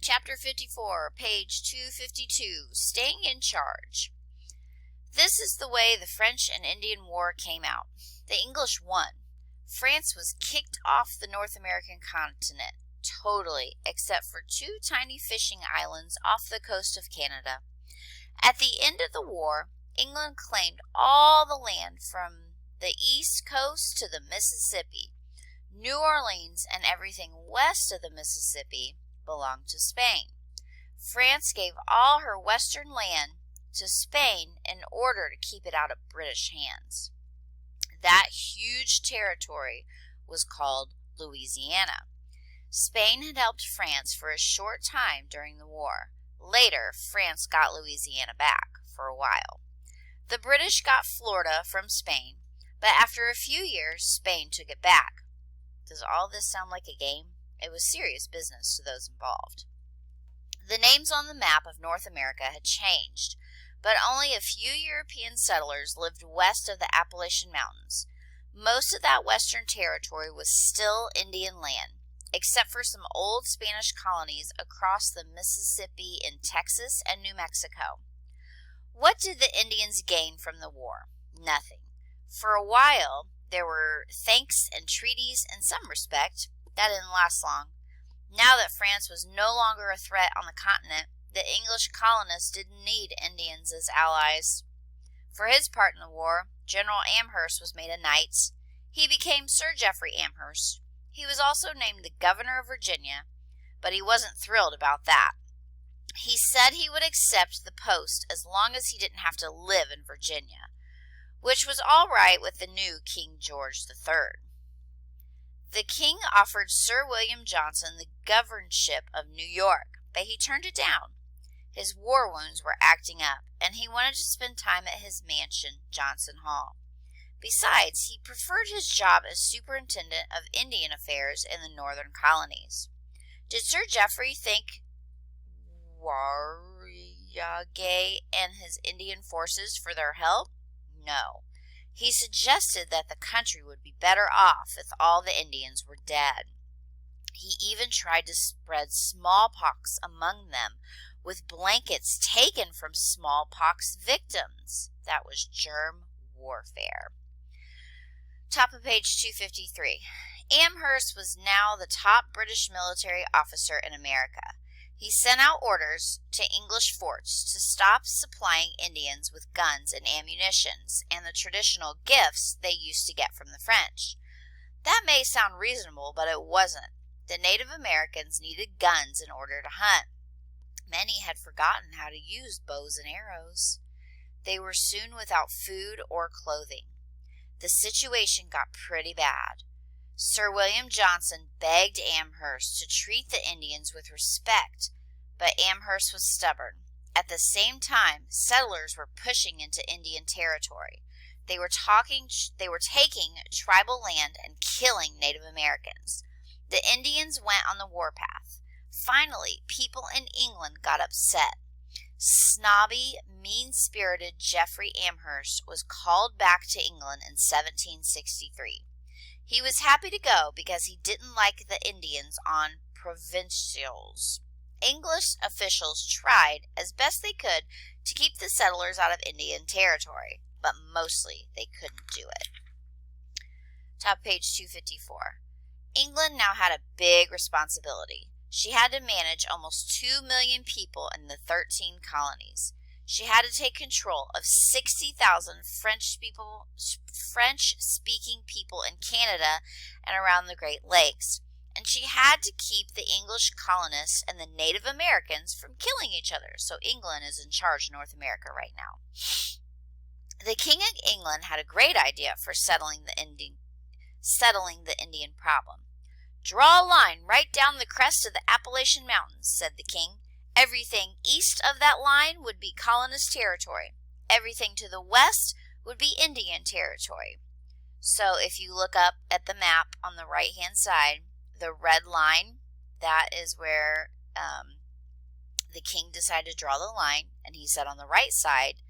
Chapter 54, page 252, Staying in Charge. This is the way the French and Indian War came out. The English won. France was kicked off the North American continent, totally, except for two tiny fishing islands off the coast of Canada. At the end of the war, England claimed all the land from the East Coast to the Mississippi. New Orleans and everything west of the Mississippi belonged to Spain. France gave all her western land to Spain in order to keep it out of British hands. That huge territory was called Louisiana. Spain had helped France for a short time during the war. Later, France got Louisiana back for a while. The British got Florida from Spain, but after a few years, Spain took it back. Does all this sound like a game? It was serious business to those involved. The names on the map of North America had changed, but only a few European settlers lived west of the Appalachian Mountains. Most of that western territory was still Indian land, except for some old Spanish colonies across the Mississippi in Texas and New Mexico. What did the Indians gain from the war? Nothing. For a while, there were thanks and treaties in some respect. That didn't last long. Now that France was no longer a threat on the continent, the English colonists didn't need Indians as allies. For his part in the war, General Amherst was made a knight. He became Sir Geoffrey Amherst. He was also named the governor of Virginia, but he wasn't thrilled about that. He said he would accept the post as long as he didn't have to live in Virginia, which was all right with the new King George III. The king offered Sir William Johnson the governorship of New York, but he turned it down. His war wounds were acting up, and he wanted to spend time at his mansion, Johnson Hall. Besides, he preferred his job as superintendent of Indian affairs in the northern colonies. Did Sir Geoffrey thank Warriagay and his Indian forces for their help? No. He suggested that the country would be better off if all the Indians were dead. He even tried to spread smallpox among them with blankets taken from smallpox victims. That was germ warfare. Top of page 253. Amherst was now the top British military officer in America. He sent out orders to English forts to stop supplying Indians with guns and ammunitions and the traditional gifts they used to get from the French. That may sound reasonable, but it wasn't. The Native Americans needed guns in order to hunt. Many had forgotten how to use bows and arrows. They were soon without food or clothing. The situation got pretty bad. Sir William Johnson begged Amherst to treat the Indians with respect, but Amherst was stubborn. At the same time, settlers were pushing into Indian territory. They were taking tribal land and killing Native Americans. The Indians went on the warpath. Finally, people in England got upset. Snobby, mean-spirited Geoffrey Amherst was called back to England in 1763. He was happy to go because he didn't like the Indians on provincials. English officials tried as best they could to keep the settlers out of Indian territory, but mostly they couldn't do it. Top page 254. England now had a big responsibility. She had to manage almost 2 million people in the 13 colonies. She had to take control of 60,000 French-speaking people in Canada and around the Great Lakes. And she had to keep the English colonists and the Native Americans from killing each other. So England is in charge of North America right now. The King of England had a great idea for settling the Indian problem. "Draw a line right down the crest of the Appalachian Mountains," said the king. "Everything east of that line would be colonist territory. Everything to the west would be Indian territory." So if you look up at the map on the right-hand side, the red line, that is where the king decided to draw the line, and he said on the right side,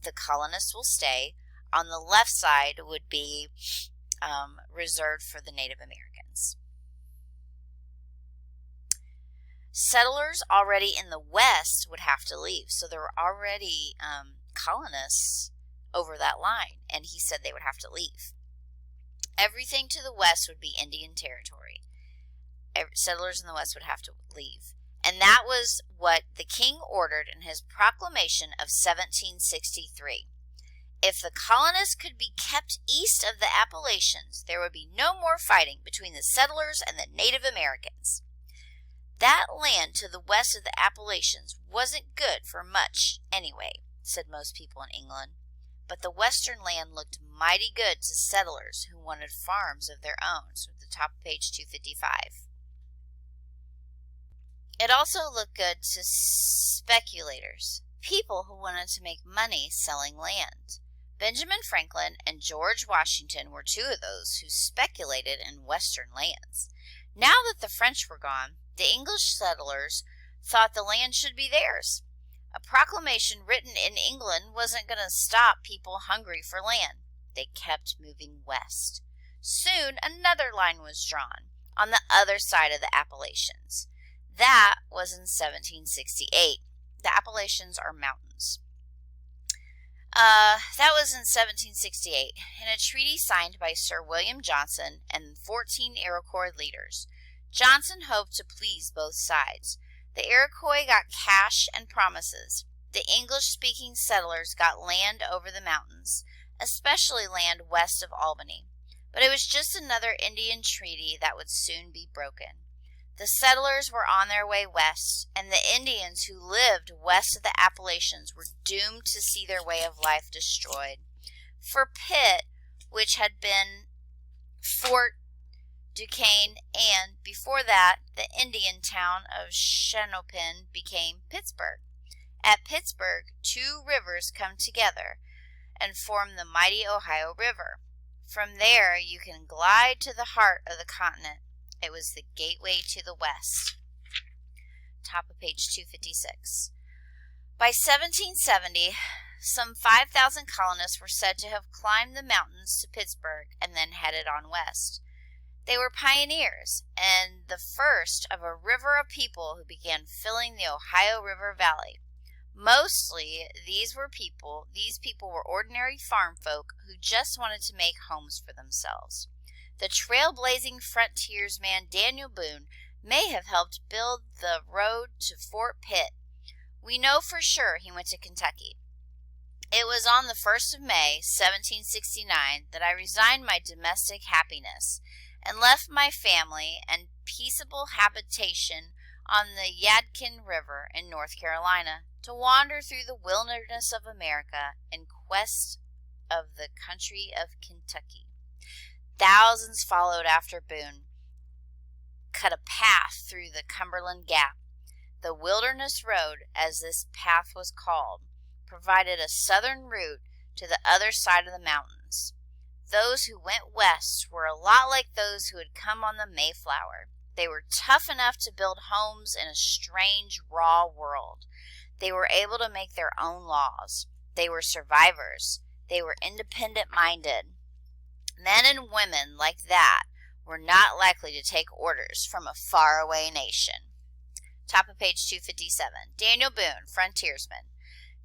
the colonists will stay. On the left side would be reserved for the Native Americans. Settlers already in the west would have to leave. So there were already colonists over that line, and he said they would have to leave. Everything to the west would be Indian territory. Settlers in the west would have to leave. And that was what the king ordered in his proclamation of 1763. If the colonists could be kept east of the Appalachians, there would be no more fighting between the settlers and the Native Americans. That land to the west of the Appalachians wasn't good for much anyway, said most people in England. But the western land looked mighty good to settlers who wanted farms of their own. So at the top of page 255. It also looked good to speculators, people who wanted to make money selling land. Benjamin Franklin and George Washington were two of those who speculated in western lands. Now that the French were gone, the English settlers thought the land should be theirs. A proclamation written in England wasn't going to stop people hungry for land. They kept moving west. Soon another line was drawn on the other side of the Appalachians. That was in 1768. The Appalachians are mountains. That was in 1768 in a treaty signed by Sir William Johnson and 14 Iroquois leaders. Johnson hoped to please both sides. The Iroquois got cash and promises. The English-speaking settlers got land over the mountains, especially land west of Albany. But it was just another Indian treaty that would soon be broken. The settlers were on their way west, and the Indians who lived west of the Appalachians were doomed to see their way of life destroyed. For Pitt, which had been Fort Duquesne, and before that, the Indian town of Chenopin became Pittsburgh. At Pittsburgh, two rivers come together and form the mighty Ohio River. From there, you can glide to the heart of the continent. It was the gateway to the west. Top of page 256. By 1770, some 5,000 colonists were said to have climbed the mountains to Pittsburgh and then headed on west. They were pioneers and the first of a river of people who began filling the Ohio River Valley. Mostly, these people were ordinary farm folk who just wanted to make homes for themselves. The trailblazing frontiersman Daniel Boone may have helped build the road to Fort Pitt. We know for sure he went to Kentucky. It was on the 1st of May, 1769, that I resigned my domestic happiness and left my family and peaceable habitation on the Yadkin River in North Carolina to wander through the wilderness of America in quest of the country of Kentucky. Thousands followed after Boone, cut a path through the Cumberland Gap. The Wilderness Road, as this path was called, provided a southern route to the other side of the mountains. Those who went west were a lot like those who had come on the Mayflower. They were tough enough to build homes in a strange, raw world. They were able to make their own laws. They were survivors. They were independent-minded. Men and women like that were not likely to take orders from a faraway nation. Top of page 257. Daniel Boone, frontiersman.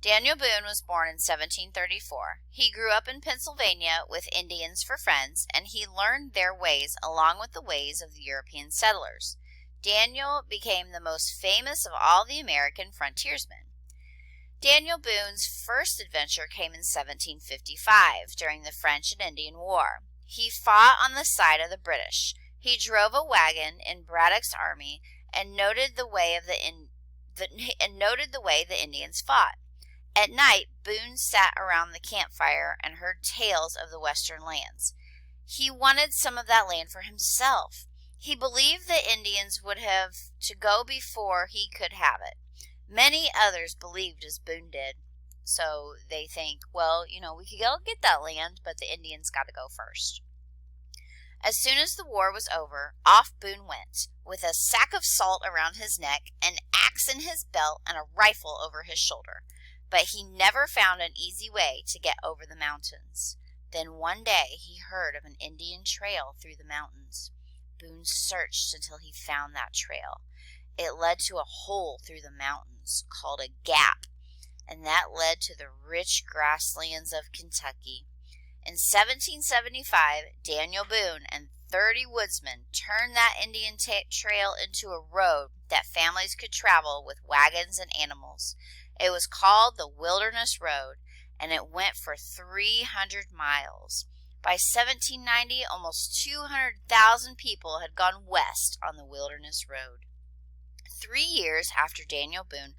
Daniel Boone was born in 1734. He grew up in Pennsylvania with Indians for friends, and he learned their ways along with the ways of the European settlers. Daniel became the most famous of all the American frontiersmen. Daniel Boone's first adventure came in 1755 during the French and Indian War. He fought on the side of the British. He drove a wagon in Braddock's army and noted the way the Indians fought. At night, Boone sat around the campfire and heard tales of the western lands. He wanted some of that land for himself. He believed the Indians would have to go before he could have it. Many others believed as Boone did. So they think, well, we could go get that land, but the Indians got to go first. As soon as the war was over, off Boone went, with a sack of salt around his neck, an axe in his belt, and a rifle over his shoulder. But he never found an easy way to get over the mountains. Then one day he heard of an Indian trail through the mountains. Boone searched until he found that trail. it led to a hole through the mountains called a gap, and that led to the rich grasslands of Kentucky. In 1775, Daniel Boone and 30 woodsmen turned that Indian trail into a road that families could travel with wagons and animals. It was called the Wilderness Road, and it went for 300 miles. By 1790, almost 200,000 people had gone west on the Wilderness Road. 3 years after Daniel Boone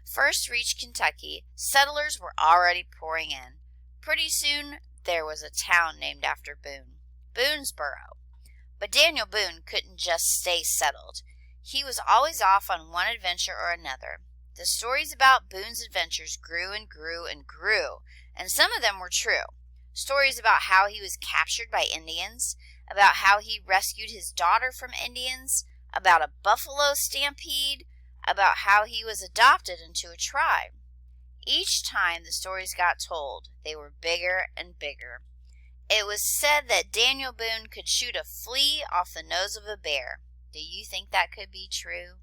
first reached Kentucky, settlers were already pouring in. Pretty soon, there was a town named after Boone, Boonesboro. But Daniel Boone couldn't just stay settled. He was always off on one adventure or another. The stories about Boone's adventures grew and grew and grew, and some of them were true. Stories about how he was captured by Indians, about how he rescued his daughter from Indians, about a buffalo stampede, about how he was adopted into a tribe. Each time the stories got told, they were bigger and bigger. It was said that Daniel Boone could shoot a flea off the nose of a bear. Do you think that could be true?